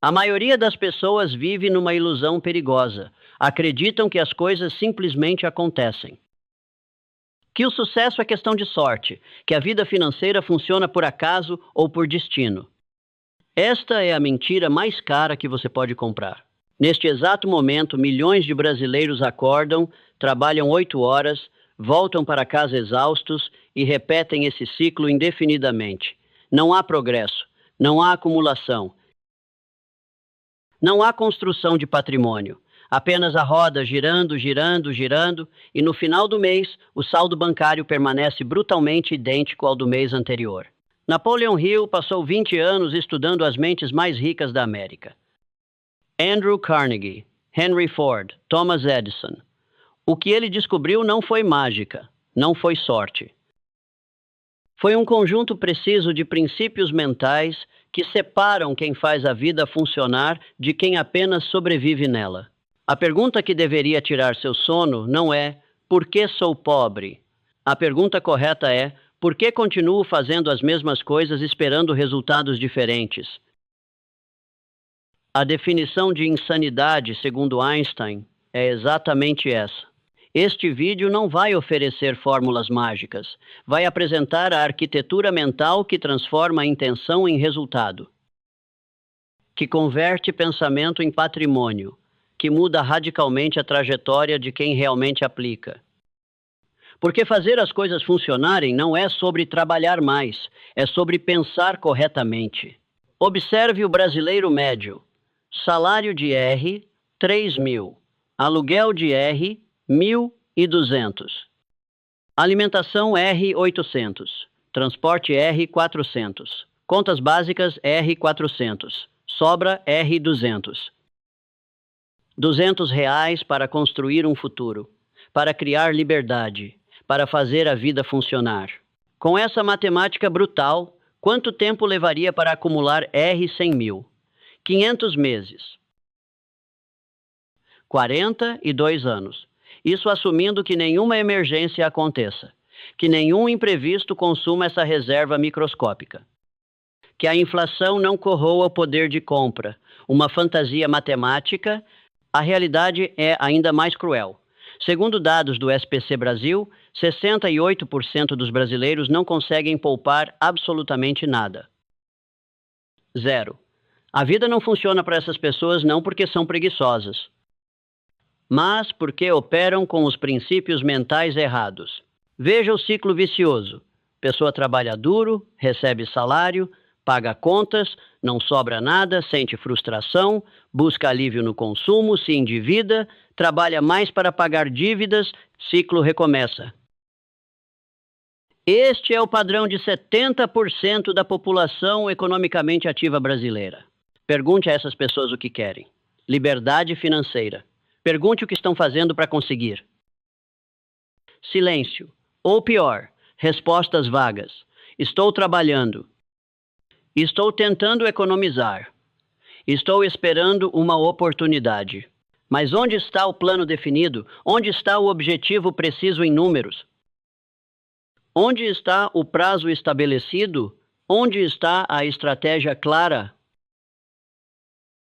A maioria das pessoas vive numa ilusão perigosa. Acreditam que as coisas simplesmente acontecem. Que o sucesso é questão de sorte, que a vida financeira funciona por acaso ou por destino. Esta é a mentira mais cara que você pode comprar. Neste exato momento, milhões de brasileiros acordam, trabalham 8 horas, voltam para casa exaustos e repetem esse ciclo indefinidamente. Não há progresso, não há acumulação, não há construção de patrimônio. Apenas a roda girando, girando, girando, e no final do mês, o saldo bancário permanece brutalmente idêntico ao do mês anterior. Napoleon Hill passou 20 anos estudando as mentes mais ricas da América. Andrew Carnegie, Henry Ford, Thomas Edison. O que ele descobriu não foi mágica, não foi sorte. Foi um conjunto preciso de princípios mentais que separam quem faz a vida funcionar de quem apenas sobrevive nela. A pergunta que deveria tirar seu sono não é por que sou pobre? A pergunta correta é por que continuo fazendo as mesmas coisas esperando resultados diferentes? A definição de insanidade, segundo Einstein, é exatamente essa. Este vídeo não vai oferecer fórmulas mágicas, vai apresentar a arquitetura mental que transforma a intenção em resultado, que converte pensamento em patrimônio, que muda radicalmente a trajetória de quem realmente aplica. Porque fazer as coisas funcionarem não é sobre trabalhar mais, é sobre pensar corretamente. Observe o brasileiro médio. Salário de R, 3.000. Aluguel de R, 1.200. Alimentação R, 800. Transporte R, 400. Contas básicas R, 400. Sobra R, 200. R$ 200 para construir um futuro, para criar liberdade, para fazer a vida funcionar. Com essa matemática brutal, quanto tempo levaria para acumular R 100.000? 500 meses. 42 anos. Isso assumindo que nenhuma emergência aconteça, que nenhum imprevisto consuma essa reserva microscópica, que a inflação não corroa o poder de compra, uma fantasia matemática. A realidade é ainda mais cruel. Segundo dados do SPC Brasil, 68% dos brasileiros não conseguem poupar absolutamente nada. 0. A vida não funciona para essas pessoas não porque são preguiçosas, mas porque operam com os princípios mentais errados. Veja o ciclo vicioso. Pessoa trabalha duro, recebe salário, paga contas, não sobra nada, sente frustração, busca alívio no consumo, se endivida, trabalha mais para pagar dívidas, ciclo recomeça. Este é o padrão de 70% da população economicamente ativa brasileira. Pergunte a essas pessoas o que querem. Liberdade financeira. Pergunte o que estão fazendo para conseguir. Silêncio. Ou pior, respostas vagas. Estou trabalhando. Estou tentando economizar. Estou esperando uma oportunidade. Mas onde está o plano definido? Onde está o objetivo preciso em números? Onde está o prazo estabelecido? Onde está a estratégia clara?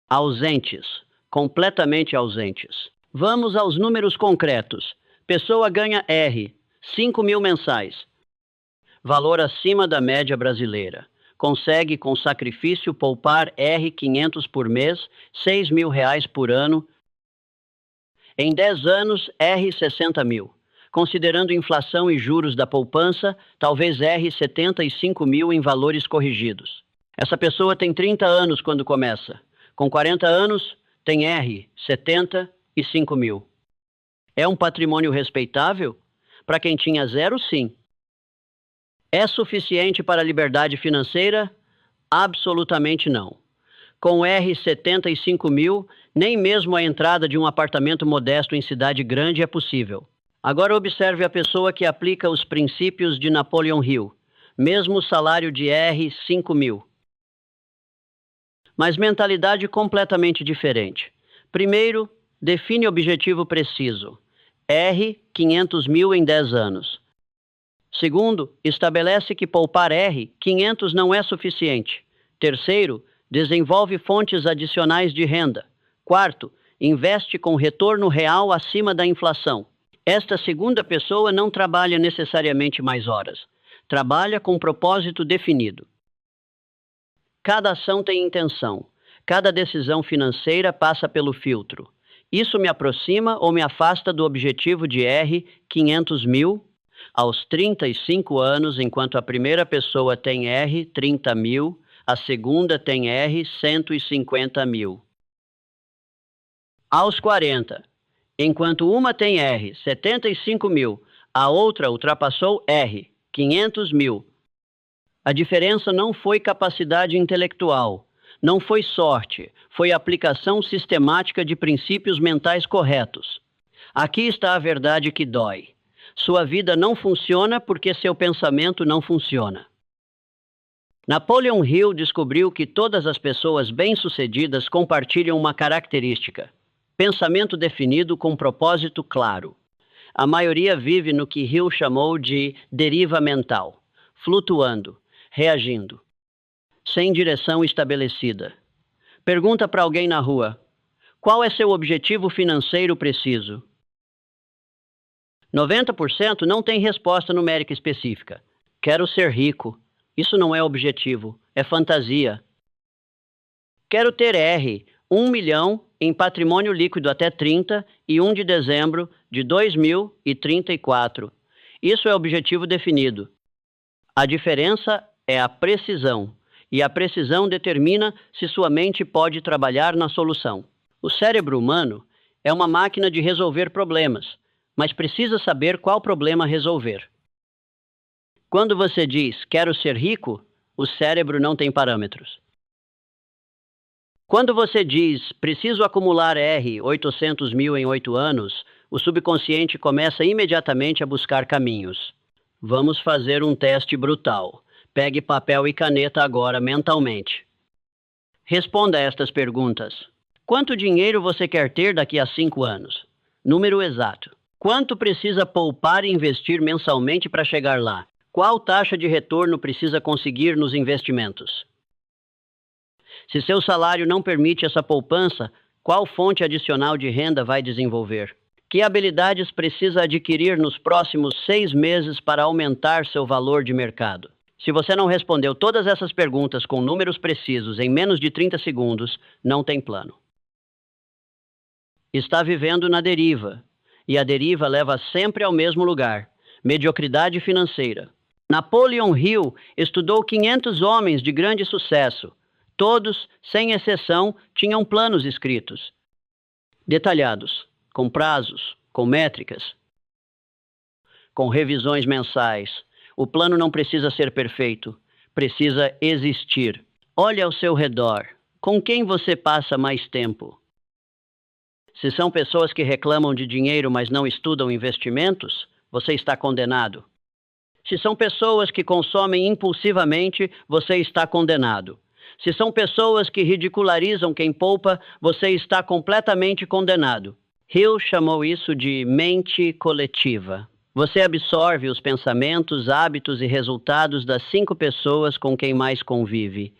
Ausentes. Completamente ausentes. Vamos aos números concretos. Pessoa ganha R, 5.000 mensais. Valor acima da média brasileira. Consegue, com sacrifício, poupar R$ 500 por mês, R$ 6.000 por ano. Em 10 anos, R$ 60.000. Considerando inflação e juros da poupança, talvez R$ 75.000 em valores corrigidos. Essa pessoa tem 30 anos quando começa. Com 40 anos, tem R$ 75.000. É um patrimônio respeitável? Para quem tinha 0, sim. É suficiente para a liberdade financeira? Absolutamente não. Com R$ 75.000, nem mesmo a entrada de um apartamento modesto em cidade grande é possível. Agora observe a pessoa que aplica os princípios de Napoleon Hill. Mesmo salário de R$ 5.000. Mas mentalidade completamente diferente. Primeiro, define objetivo preciso. R$ 500.000 em 10 anos. Segundo, estabelece que poupar R$ 500 não é suficiente. Terceiro, Desenvolve fontes adicionais de renda. Quarto, investe com retorno real acima da inflação. Esta segunda pessoa não trabalha necessariamente mais horas. Trabalha com propósito definido. Cada ação tem intenção. Cada decisão financeira passa pelo filtro. Isso me aproxima ou me afasta do objetivo de R$ 500 mil aos 35 anos, enquanto a primeira pessoa tem R$ 30 mil, a segunda tem R$ 150 mil. Aos 40, enquanto uma tem R$ 75 mil, a outra ultrapassou R$ 500 mil. A diferença não foi capacidade intelectual, não foi sorte, foi aplicação sistemática de princípios mentais corretos. Aqui está a verdade que dói. Sua vida não funciona porque seu pensamento não funciona. Napoleon Hill descobriu que todas as pessoas bem-sucedidas compartilham uma característica: pensamento definido com propósito claro. A maioria vive no que Hill chamou de deriva mental, flutuando, reagindo, sem direção estabelecida. Pergunta para alguém na rua: qual é seu objetivo financeiro preciso? 90% não tem resposta numérica específica. Quero ser rico. Isso não é objetivo, é fantasia. Quero ter R, 1 milhão em patrimônio líquido até 30 e 1 de dezembro de 2034. Isso é objetivo definido. A diferença é a precisão, e a precisão determina se sua mente pode trabalhar na solução. O cérebro humano é uma máquina de resolver problemas, mas precisa saber qual problema resolver. Quando você diz, quero ser rico, o cérebro não tem parâmetros. Quando você diz, preciso acumular R, 800 mil em 8 anos, o subconsciente começa imediatamente a buscar caminhos. Vamos fazer um teste brutal. Pegue papel e caneta agora mentalmente. Responda a estas perguntas. Quanto dinheiro você quer ter daqui a 5 anos? Número exato. Quanto precisa poupar e investir mensalmente para chegar lá? Qual taxa de retorno precisa conseguir nos investimentos? Se seu salário não permite essa poupança, qual fonte adicional de renda vai desenvolver? Que habilidades precisa adquirir nos próximos 6 meses para aumentar seu valor de mercado? Se você não respondeu todas essas perguntas com números precisos em menos de 30 segundos, não tem plano. Está vivendo na deriva. E a deriva leva sempre ao mesmo lugar: mediocridade financeira. Napoleon Hill estudou 500 homens de grande sucesso. Todos, sem exceção, tinham planos escritos, detalhados, com prazos, com métricas, com revisões mensais. O plano não precisa ser perfeito, precisa existir. Olhe ao seu redor. Com quem você passa mais tempo? Se são pessoas que reclamam de dinheiro, mas não estudam investimentos, você está condenado. Se são pessoas que consomem impulsivamente, você está condenado. Se são pessoas que ridicularizam quem poupa, você está completamente condenado. Hill chamou isso de mente coletiva. Você absorve os pensamentos, hábitos e resultados das 5 pessoas com quem mais convive.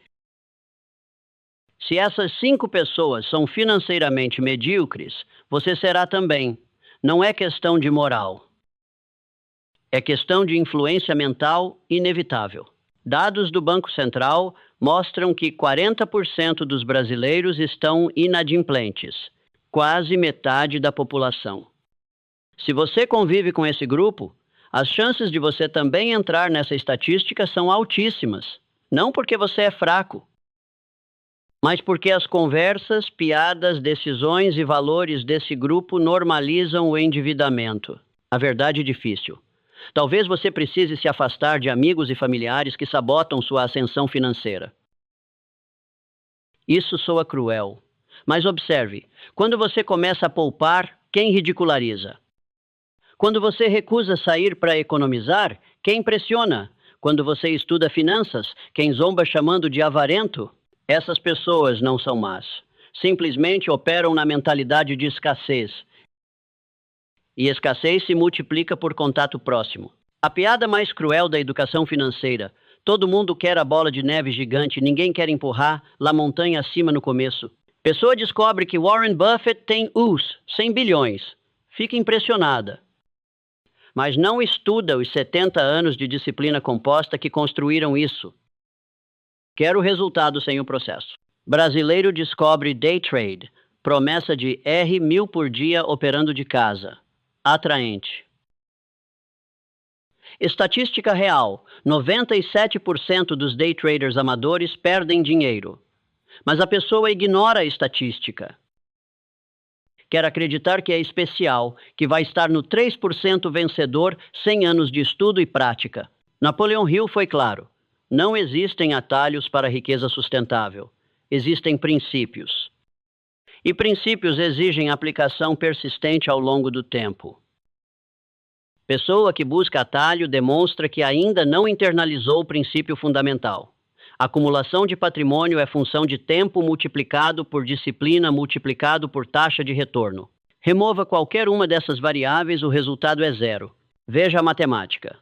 Se essas 5 pessoas são financeiramente medíocres, você será também. Não é questão de moral. É questão de influência mental inevitável. Dados do Banco Central mostram que 40% dos brasileiros estão inadimplentes, quase metade da população. Se você convive com esse grupo, as chances de você também entrar nessa estatística são altíssimas. Não porque você é fraco, mas porque as conversas, piadas, decisões e valores desse grupo normalizam o endividamento. A verdade é difícil. Talvez você precise se afastar de amigos e familiares que sabotam sua ascensão financeira. Isso soa cruel. Mas observe, quando você começa a poupar, quem ridiculariza? Quando você recusa sair para economizar, quem pressiona? Quando você estuda finanças, quem zomba chamando de avarento? Essas pessoas não são más. Simplesmente operam na mentalidade de escassez. E escassez se multiplica por contato próximo. A piada mais cruel da educação financeira: Todo mundo quer a bola de neve gigante, ninguém quer empurrar lá montanha acima no começo. Pessoa descobre que Warren Buffett tem 100 bilhões. Fica impressionada. Mas não estuda os 70 anos de disciplina composta que construíram isso. Quer o resultado sem o processo. Brasileiro descobre day trade. Promessa de R$ 1.000 por dia operando de casa. Atraente. Estatística real: 97% dos day traders amadores perdem dinheiro. Mas a pessoa ignora a estatística. Quer acreditar que é especial, que vai estar no 3% vencedor 100 anos de estudo e prática. Napoleão Hill foi claro: não existem atalhos para a riqueza sustentável. Existem princípios. E princípios exigem aplicação persistente ao longo do tempo. Pessoa que busca atalho demonstra que ainda não internalizou o princípio fundamental. Acumulação de patrimônio é função de tempo multiplicado por disciplina multiplicado por taxa de retorno. Remova qualquer uma dessas variáveis, o resultado é zero. Veja a matemática.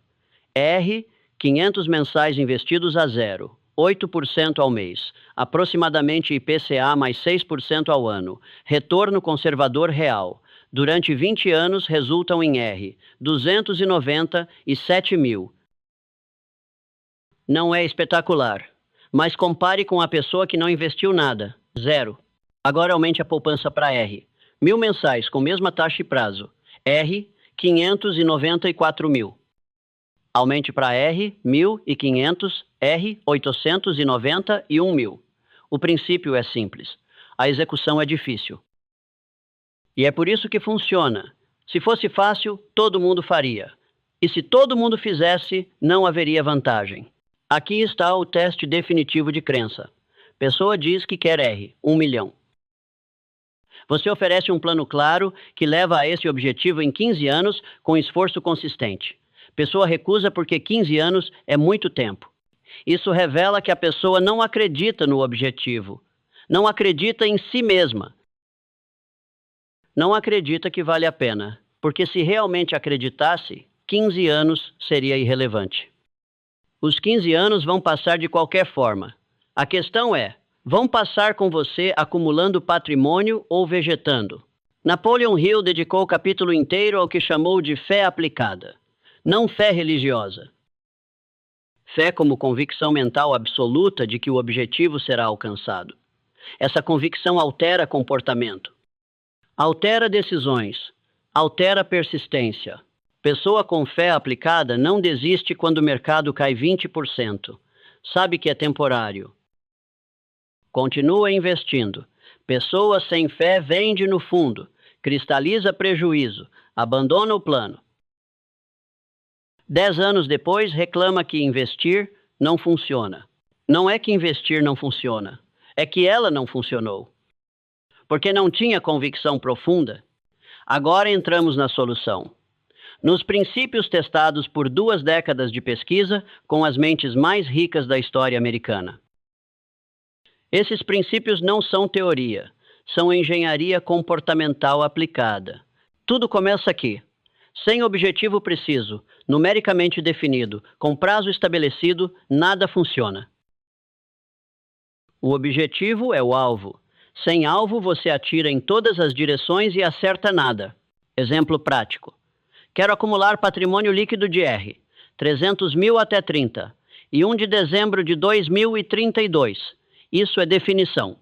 R, 500 mensais investidos a zero, 8% ao mês, aproximadamente IPCA mais 6% ao ano, retorno conservador real. Durante 20 anos resultam em R, 297 mil. Não é espetacular, mas compare com a pessoa que não investiu nada, zero. Agora aumente a poupança para R, 1.000 mensais com mesma taxa e prazo, R, 594 mil. Aumente para R, 1.500, R, 891 mil. O princípio é simples, a execução é difícil. E é por isso que funciona. Se fosse fácil, todo mundo faria. E se todo mundo fizesse, não haveria vantagem. Aqui está o teste definitivo de crença. Pessoa diz que quer R, 1 milhão. Você oferece um plano claro que leva a esse objetivo em 15 anos com esforço consistente. Pessoa recusa porque 15 anos é muito tempo. Isso revela que a pessoa não acredita no objetivo. Não acredita em si mesma. Não acredita que vale a pena, porque se realmente acreditasse, 15 anos seria irrelevante. Os 15 anos vão passar de qualquer forma. A questão é, vão passar com você acumulando patrimônio ou vegetando? Napoleão Hill dedicou o capítulo inteiro ao que chamou de fé aplicada, não fé religiosa. Fé como convicção mental absoluta de que o objetivo será alcançado. Essa convicção altera comportamento. Altera decisões, altera persistência. Pessoa com fé aplicada não desiste quando o mercado cai 20%. Sabe que é temporário. Continua investindo. Pessoa sem fé vende no fundo, cristaliza prejuízo, abandona o plano. 10 anos depois reclama que investir não funciona. Não é que investir não funciona, é que ela não funcionou. Porque não tinha convicção profunda. Agora entramos na solução. Nos princípios testados por 2 décadas de pesquisa com as mentes mais ricas da história americana. Esses princípios não são teoria, são engenharia comportamental aplicada. Tudo começa aqui. Sem objetivo preciso, numericamente definido, com prazo estabelecido, nada funciona. O objetivo é o alvo. Sem alvo, você atira em todas as direções e acerta nada. Exemplo prático. Quero acumular patrimônio líquido de R, 300 mil até 30, e 1 de dezembro de 2032. Isso é definição.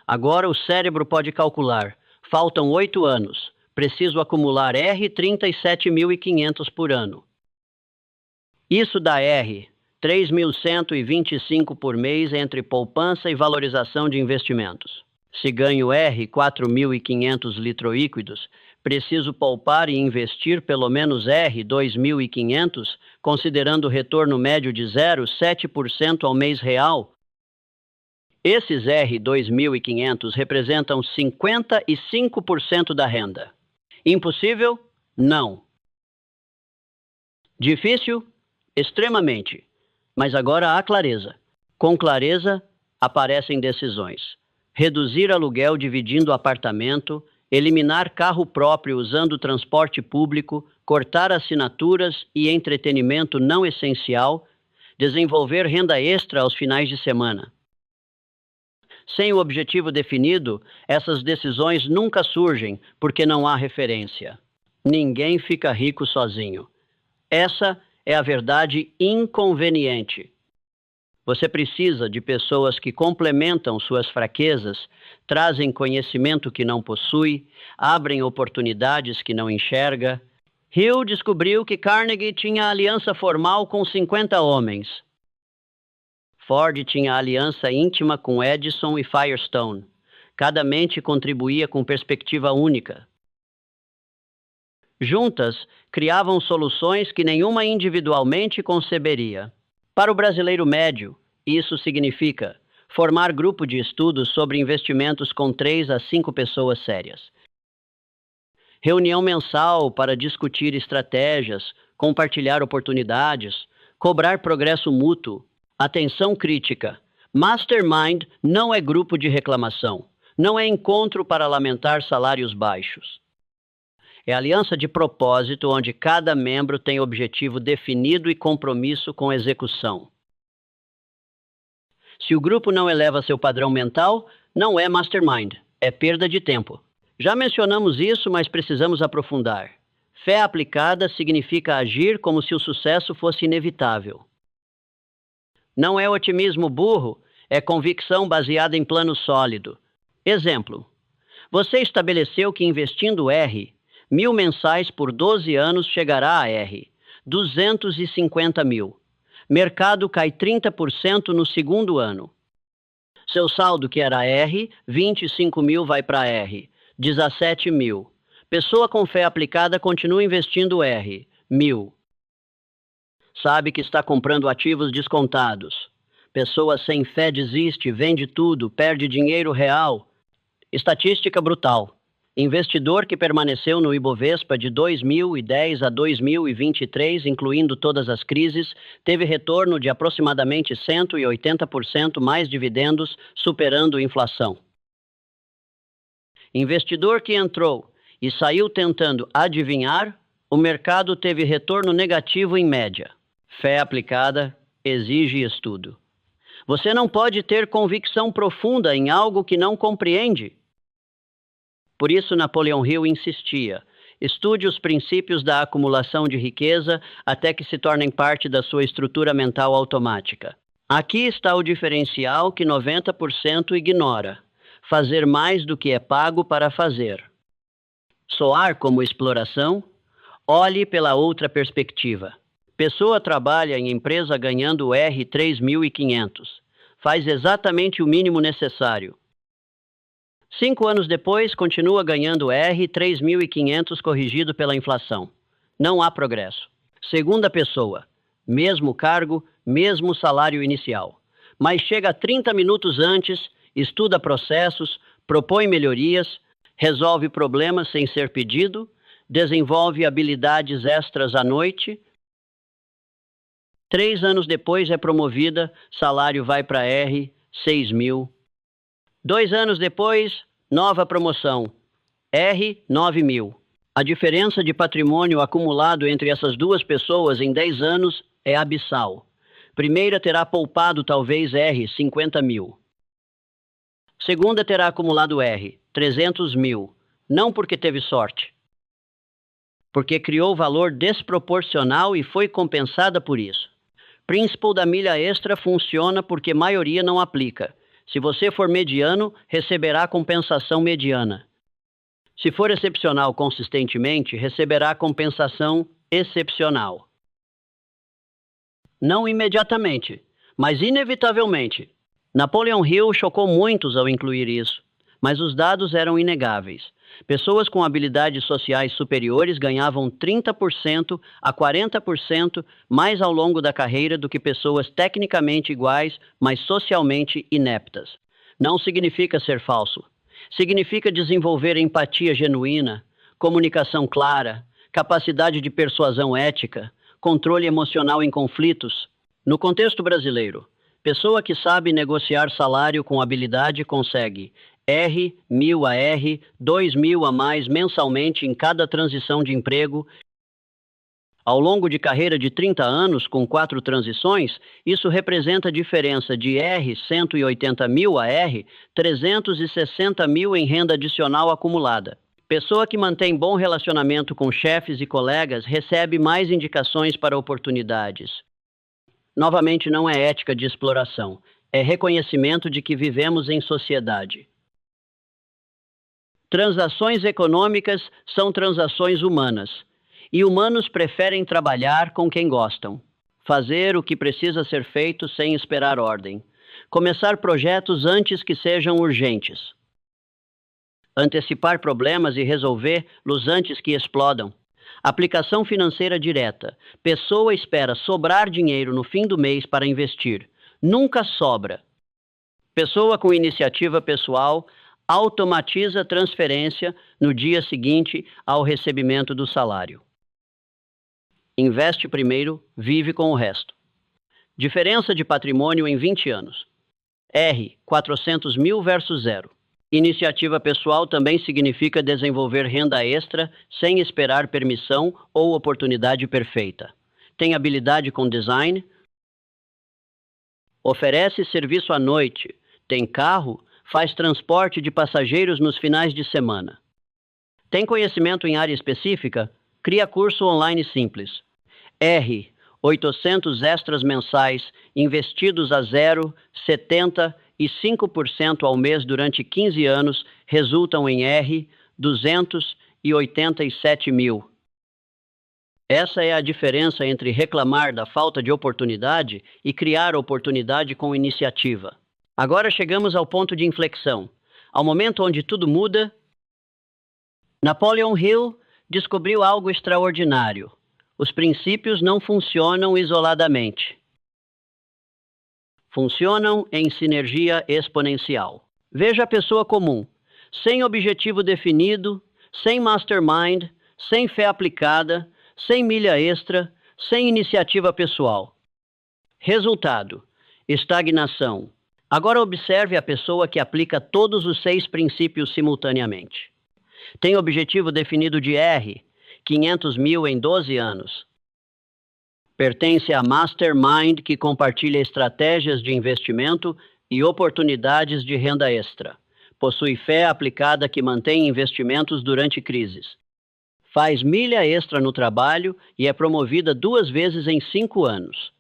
Agora o cérebro pode calcular. Faltam 8 anos. Preciso acumular R 37.500 por ano. Isso dá R 3.125 por mês entre poupança e valorização de investimentos. Se ganho R 4.500 litroíquidos, preciso poupar e investir pelo menos R 2.500, considerando o retorno médio de 0,7% ao mês real. Esses R 2.500 representam 55% da renda. Impossível? Não. Difícil? Extremamente. Mas agora há clareza. Com clareza, aparecem decisões. Reduzir aluguel dividindo apartamento, eliminar carro próprio usando transporte público, cortar assinaturas e entretenimento não essencial, desenvolver renda extra aos finais de semana. Sem o objetivo definido, essas decisões nunca surgem porque não há referência. Ninguém fica rico sozinho. Essa é a verdade inconveniente. Você precisa de pessoas que complementam suas fraquezas, trazem conhecimento que não possui, abrem oportunidades que não enxerga. Hill descobriu que Carnegie tinha aliança formal com 50 homens. Ford tinha aliança íntima com Edison e Firestone. Cada mente contribuía com perspectiva única. Juntas, criavam soluções que nenhuma individualmente conceberia. Para o brasileiro médio, isso significa formar grupo de estudos sobre investimentos com 3 a 5 pessoas sérias. Reunião mensal para discutir estratégias, compartilhar oportunidades, cobrar progresso mútuo, atenção crítica. Mastermind não é grupo de reclamação, não é encontro para lamentar salários baixos. É aliança de propósito onde cada membro tem objetivo definido e compromisso com execução. Se o grupo não eleva seu padrão mental, não é mastermind, é perda de tempo. Já mencionamos isso, mas precisamos aprofundar. Fé aplicada significa agir como se o sucesso fosse inevitável. Não é otimismo burro, é convicção baseada em plano sólido. Exemplo: você estabeleceu que investindo R, 1.000 mensais por 12 anos chegará a R, 250 mil. Mercado cai 30% no segundo ano. Seu saldo, que era R, 25 mil vai para R, 17 mil. Pessoa com fé aplicada continua investindo R, 1.000. Sabe que está comprando ativos descontados. Pessoa sem fé desiste, vende tudo, perde dinheiro real. Estatística brutal. Investidor que permaneceu no Ibovespa de 2010 a 2023, incluindo todas as crises, teve retorno de aproximadamente 180% mais dividendos, superando a inflação. Investidor que entrou e saiu tentando adivinhar, o mercado teve retorno negativo em média. Fé aplicada exige estudo. Você não pode ter convicção profunda em algo que não compreende. Por isso, Napoleão Hill insistia: estude os princípios da acumulação de riqueza até que se tornem parte da sua estrutura mental automática. Aqui está o diferencial que 90% ignora: fazer mais do que é pago para fazer. Soar como exploração? Olhe pela outra perspectiva. Pessoa trabalha em empresa ganhando R$ 3.500. Faz exatamente o mínimo necessário. 5 anos depois, continua ganhando R$ 3.500 corrigido pela inflação. Não há progresso. Segunda pessoa, mesmo cargo, mesmo salário inicial. Mas chega 30 minutos antes, estuda processos, propõe melhorias, resolve problemas sem ser pedido, desenvolve habilidades extras à noite. 3 anos depois é promovida, salário vai para R$ 6.000. 2 anos depois, nova promoção, R$ 9.000. A diferença de patrimônio acumulado entre essas duas pessoas em 10 anos é abissal. Primeira terá poupado talvez R$ 50.000. Segunda terá acumulado R$ 300.000, não porque teve sorte, porque criou valor desproporcional e foi compensada por isso. Princípio da milha extra funciona porque maioria não aplica. Se você for mediano, receberá compensação mediana. Se for excepcional consistentemente, receberá compensação excepcional. Não imediatamente, mas inevitavelmente. Napoleão Hill chocou muitos ao incluir isso, mas os dados eram inegáveis. Pessoas com habilidades sociais superiores ganhavam 30% a 40% mais ao longo da carreira do que pessoas tecnicamente iguais, mas socialmente ineptas. Não significa ser falso. Significa desenvolver empatia genuína, comunicação clara, capacidade de persuasão ética, controle emocional em conflitos. No contexto brasileiro, pessoa que sabe negociar salário com habilidade consegue R, 1.000 a R, 2.000 a mais mensalmente em cada transição de emprego. Ao longo de carreira de 30 anos, com 4 transições, isso representa a diferença de R$ 180 mil a R$ 360 mil em renda adicional acumulada. Pessoa que mantém bom relacionamento com chefes e colegas recebe mais indicações para oportunidades. Novamente, não é ética de exploração, é reconhecimento de que vivemos em sociedade. Transações econômicas são transações humanas. E humanos preferem trabalhar com quem gostam, fazer o que precisa ser feito sem esperar ordem, começar projetos antes que sejam urgentes, antecipar problemas e resolvê-los antes que explodam. Aplicação financeira direta. Pessoa espera sobrar dinheiro no fim do mês para investir. Nunca sobra. Pessoa com iniciativa pessoal automatiza a transferência no dia seguinte ao recebimento do salário. Investe primeiro, vive com o resto. Diferença de patrimônio em 20 anos. R, 400 mil versus 0. Iniciativa pessoal também significa desenvolver renda extra sem esperar permissão ou oportunidade perfeita. Tem habilidade com design. Oferece serviço à noite. Tem carro. Faz transporte de passageiros nos finais de semana. Tem conhecimento em área específica. Cria curso online simples. R, 800 extras mensais, investidos a 0, 75% ao mês durante 15 anos, resultam em R, 287 mil. Essa é a diferença entre reclamar da falta de oportunidade e criar oportunidade com iniciativa. Agora chegamos ao ponto de inflexão, ao momento onde tudo muda. Napoleon Hill descobriu algo extraordinário. Os princípios não funcionam isoladamente. Funcionam em sinergia exponencial. Veja a pessoa comum, sem objetivo definido, sem mastermind, sem fé aplicada, sem milha extra, sem iniciativa pessoal. Resultado: estagnação. Agora observe a pessoa que aplica todos os 6 princípios simultaneamente. Tem objetivo definido de R, 500 mil em 12 anos. Pertence a Mastermind, que compartilha estratégias de investimento e oportunidades de renda extra. Possui fé aplicada que mantém investimentos durante crises. Faz milha extra no trabalho e é promovida 2 vezes em 5 anos.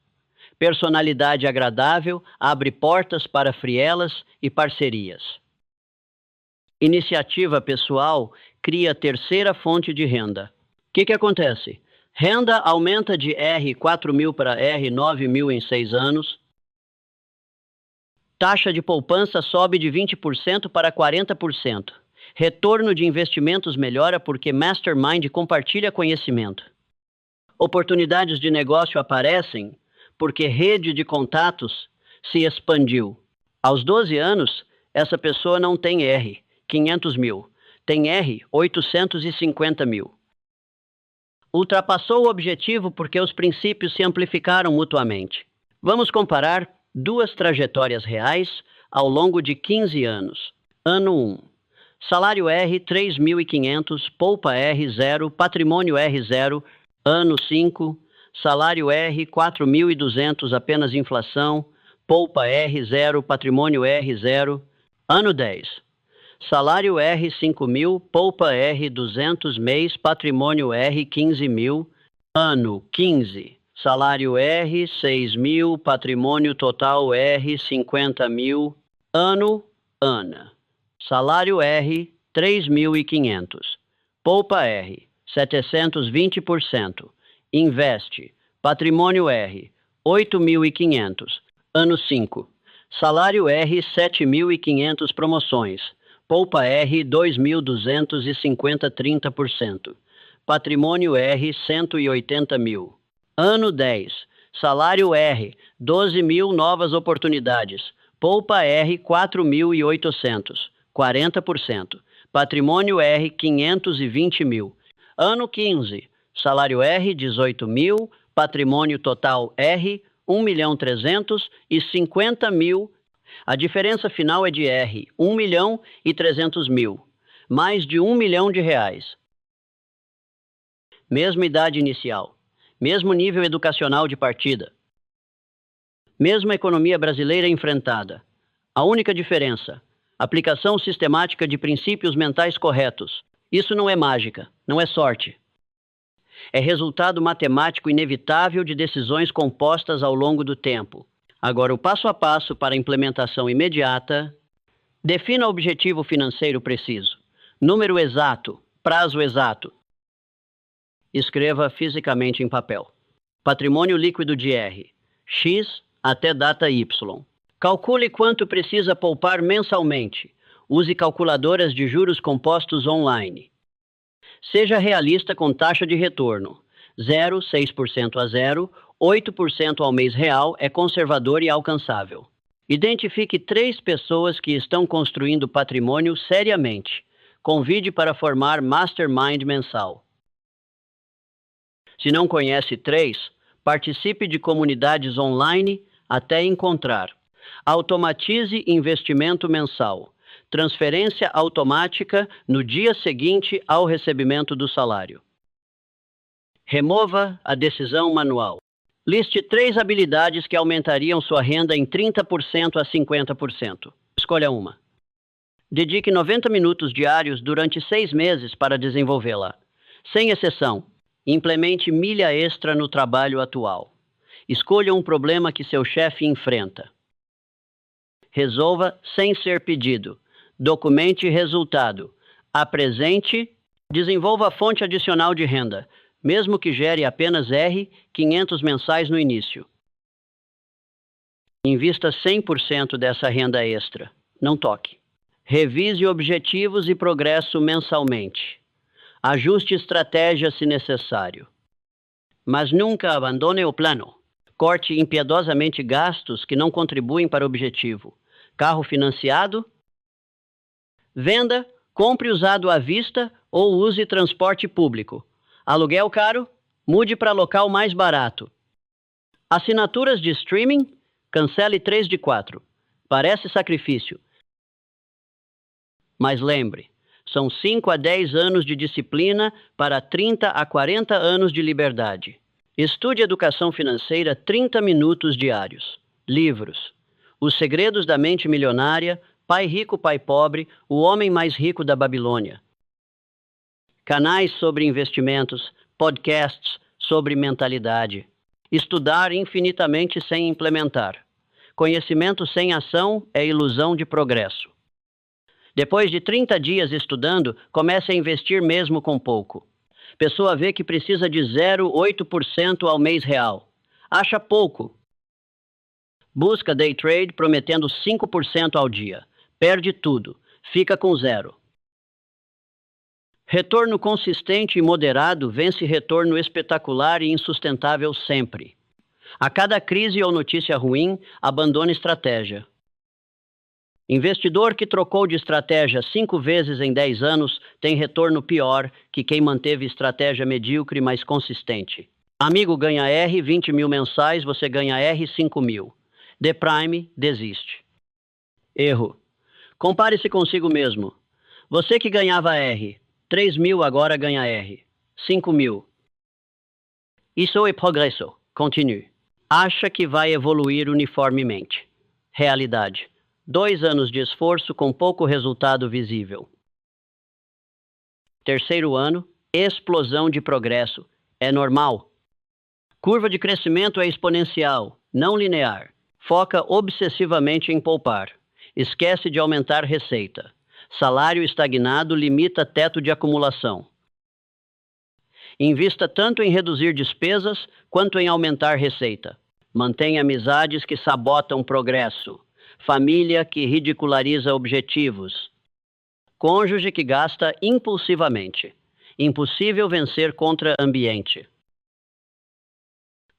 Personalidade agradável abre portas para frielas e parcerias. Iniciativa pessoal cria terceira fonte de renda. O que acontece? Renda aumenta de R 4 mil para R 9 mil em 6 anos. Taxa de poupança sobe de 20% para 40%. Retorno de investimentos melhora porque Mastermind compartilha conhecimento. Oportunidades de negócio aparecem porque rede de contatos se expandiu. Aos 12 anos, essa pessoa não tem R, 500 mil. Tem R, 850 mil. Ultrapassou o objetivo porque os princípios se amplificaram mutuamente. Vamos comparar 2 trajetórias reais ao longo de 15 anos. Ano 1. Salário R, 3.500, poupa R, 0, patrimônio R, 0. Ano 5. Salário R, 4.200, apenas inflação, poupa R, 0, patrimônio R, 0. Ano 10. Salário R, 5.000, poupa R, 200, mês, patrimônio R, 15.000. Ano 15. Salário R, 6.000, patrimônio total R, 50.000. Ano, Ana. Salário R, 3.500. Poupa R, 720%. Investe. Patrimônio R, 8.500. Ano 5. Salário R, 7.500, promoções. Poupa R, 2.250, 30%. Patrimônio R, 180 mil. Ano 10. Salário R, 12.000, novas oportunidades. Poupa R, 4.800, 40%. Patrimônio R, 520 mil. Ano 15. Salário R, 18.000. Patrimônio total R, 1.350.000. A diferença final é de R, 1.300.000, mais de R$ 1 milhão. Mesma idade inicial, mesmo nível educacional de partida. Mesma economia brasileira enfrentada. A única diferença: aplicação sistemática de princípios mentais corretos. Isso não é mágica, não é sorte. É resultado matemático inevitável de decisões compostas ao longo do tempo. Agora, o passo a passo para a implementação imediata. Defina o objetivo financeiro preciso. Número exato, prazo exato. Escreva fisicamente em papel. Patrimônio líquido de R. X até data Y. Calcule quanto precisa poupar mensalmente. Use calculadoras de juros compostos online. Seja realista com taxa de retorno. 0, 6% a 0, 8% ao mês real é conservador e alcançável. Identifique 3 pessoas que estão construindo patrimônio seriamente. Convide para formar Mastermind mensal. Se não conhece 3, participe de comunidades online até encontrar. Automatize investimento mensal. Transferência automática no dia seguinte ao recebimento do salário. Remova a decisão manual. Liste 3 habilidades que aumentariam sua renda em 30% a 50%. Escolha uma. Dedique 90 minutos diários durante 6 meses para desenvolvê-la. Sem exceção, implemente milha extra no trabalho atual. Escolha um problema que seu chefe enfrenta. Resolva sem ser pedido. Documente resultado. Apresente. Desenvolva fonte adicional de renda, mesmo que gere apenas R$ 500 mensais no início. Invista 100% dessa renda extra. Não toque. Revise objetivos e progresso mensalmente. Ajuste estratégia se necessário. Mas nunca abandone o plano. Corte impiedosamente gastos que não contribuem para o objetivo. Carro financiado? Venda, compre usado à vista ou use transporte público. Aluguel caro? Mude para local mais barato. Assinaturas de streaming? Cancele 3 de 4. Parece sacrifício. Mas lembre, são 5 a 10 anos de disciplina para 30 a 40 anos de liberdade. Estude educação financeira 30 minutos diários. Livros. Os Segredos da Mente Milionária, Pai Rico, Pai Pobre, O Homem Mais Rico da Babilônia. Canais sobre investimentos, podcasts sobre mentalidade. Estudar infinitamente sem implementar. Conhecimento sem ação é ilusão de progresso. Depois de 30 dias estudando, comece a investir mesmo com pouco. Pessoa vê que precisa de 0,8% ao mês real. Acha pouco. Busca day trade prometendo 5% ao dia. Perde tudo. Fica com 0. Retorno consistente e moderado vence retorno espetacular e insustentável sempre. A cada crise ou notícia ruim, abandone estratégia. Investidor que trocou de estratégia 5 vezes em 10 anos tem retorno pior que quem manteve estratégia medíocre, mas consistente. Amigo ganha R 20 mil mensais, você ganha R 5 mil. The Prime desiste. Erro. Compare-se consigo mesmo. Você que ganhava R 3 mil agora ganha R 5 mil. Isso é progresso. Continue. Acha que vai evoluir uniformemente. Realidade. 2 anos de esforço com pouco resultado visível. Terceiro ano, explosão de progresso. É normal. Curva de crescimento é exponencial, não linear. Foca obsessivamente em poupar. Esquece de aumentar receita. Salário estagnado limita teto de acumulação. Invista tanto em reduzir despesas quanto em aumentar receita. Mantenha amizades que sabotam progresso. Família que ridiculariza objetivos. Cônjuge que gasta impulsivamente. Impossível vencer contra ambiente.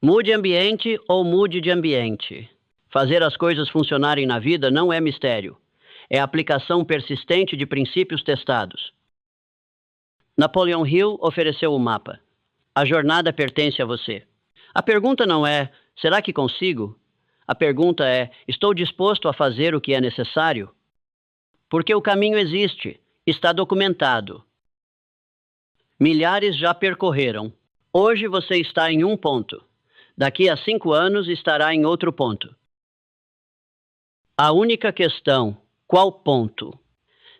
Mude ambiente ou mude de ambiente. Fazer as coisas funcionarem na vida não é mistério. É aplicação persistente de princípios testados. Napoleon Hill ofereceu o mapa. A jornada pertence a você. A pergunta não é, será que consigo? A pergunta é, estou disposto a fazer o que é necessário? Porque o caminho existe, está documentado. Milhares já percorreram, Hoje você está em um ponto. Daqui a 5 anos estará em outro ponto. A única questão, qual ponto?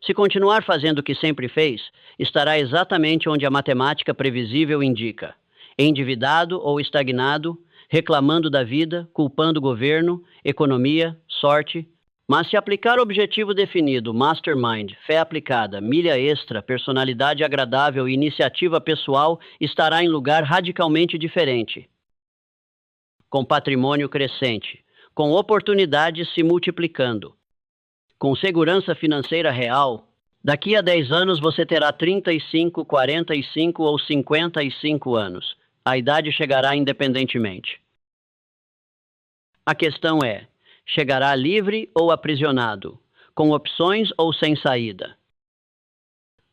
Se continuar fazendo o que sempre fez, estará exatamente onde a matemática previsível indica: endividado ou estagnado, reclamando da vida, culpando o governo, economia, sorte. Mas se aplicar objetivo definido, mastermind, fé aplicada, milha extra, personalidade agradável e iniciativa pessoal, estará em lugar radicalmente diferente. Com patrimônio crescente, com oportunidades se multiplicando, com segurança financeira real. Daqui a 10 anos você terá 35, 45 ou 55 anos. A idade chegará independentemente. A questão é: chegará livre ou aprisionado? Com opções ou sem saída?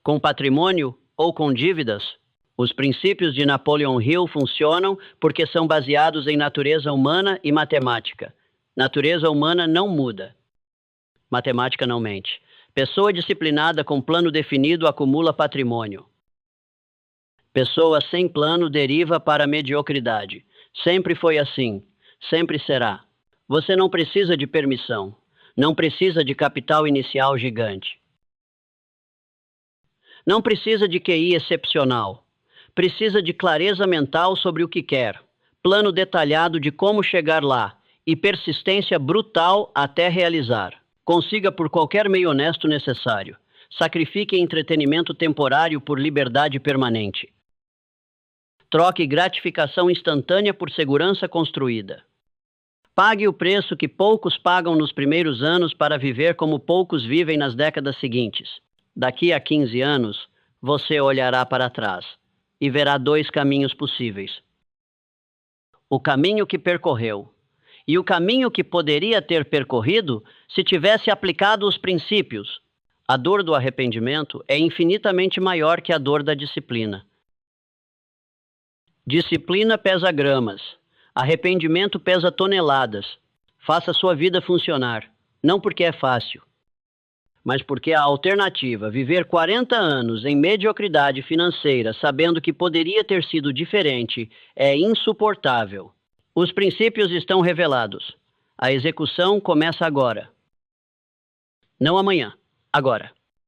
Com patrimônio ou com dívidas? Os princípios de Napoleon Hill funcionam porque são baseados em natureza humana e matemática. Natureza humana não muda. Matemática não mente. Pessoa disciplinada com plano definido acumula patrimônio. Pessoa sem plano deriva para a mediocridade. Sempre foi assim. Sempre será. Você não precisa de permissão. Não precisa de capital inicial gigante. Não precisa de QI excepcional. Precisa de clareza mental sobre o que quer, plano detalhado de como chegar lá e persistência brutal até realizar. Consiga por qualquer meio honesto necessário. Sacrifique entretenimento temporário por liberdade permanente. Troque gratificação instantânea por segurança construída. Pague o preço que poucos pagam nos primeiros anos para viver como poucos vivem nas décadas seguintes. Daqui a 15 anos, você olhará para trás e verá 2 caminhos possíveis. O caminho que percorreu e o caminho que poderia ter percorrido se tivesse aplicado os princípios. A dor do arrependimento é infinitamente maior que a dor da disciplina. Disciplina pesa gramas. Arrependimento pesa toneladas. Faça sua vida funcionar, não porque é fácil, mas porque a alternativa, viver 40 anos em mediocridade financeira, sabendo que poderia ter sido diferente, é insuportável. Os princípios estão revelados. A execução começa agora. Não amanhã, agora.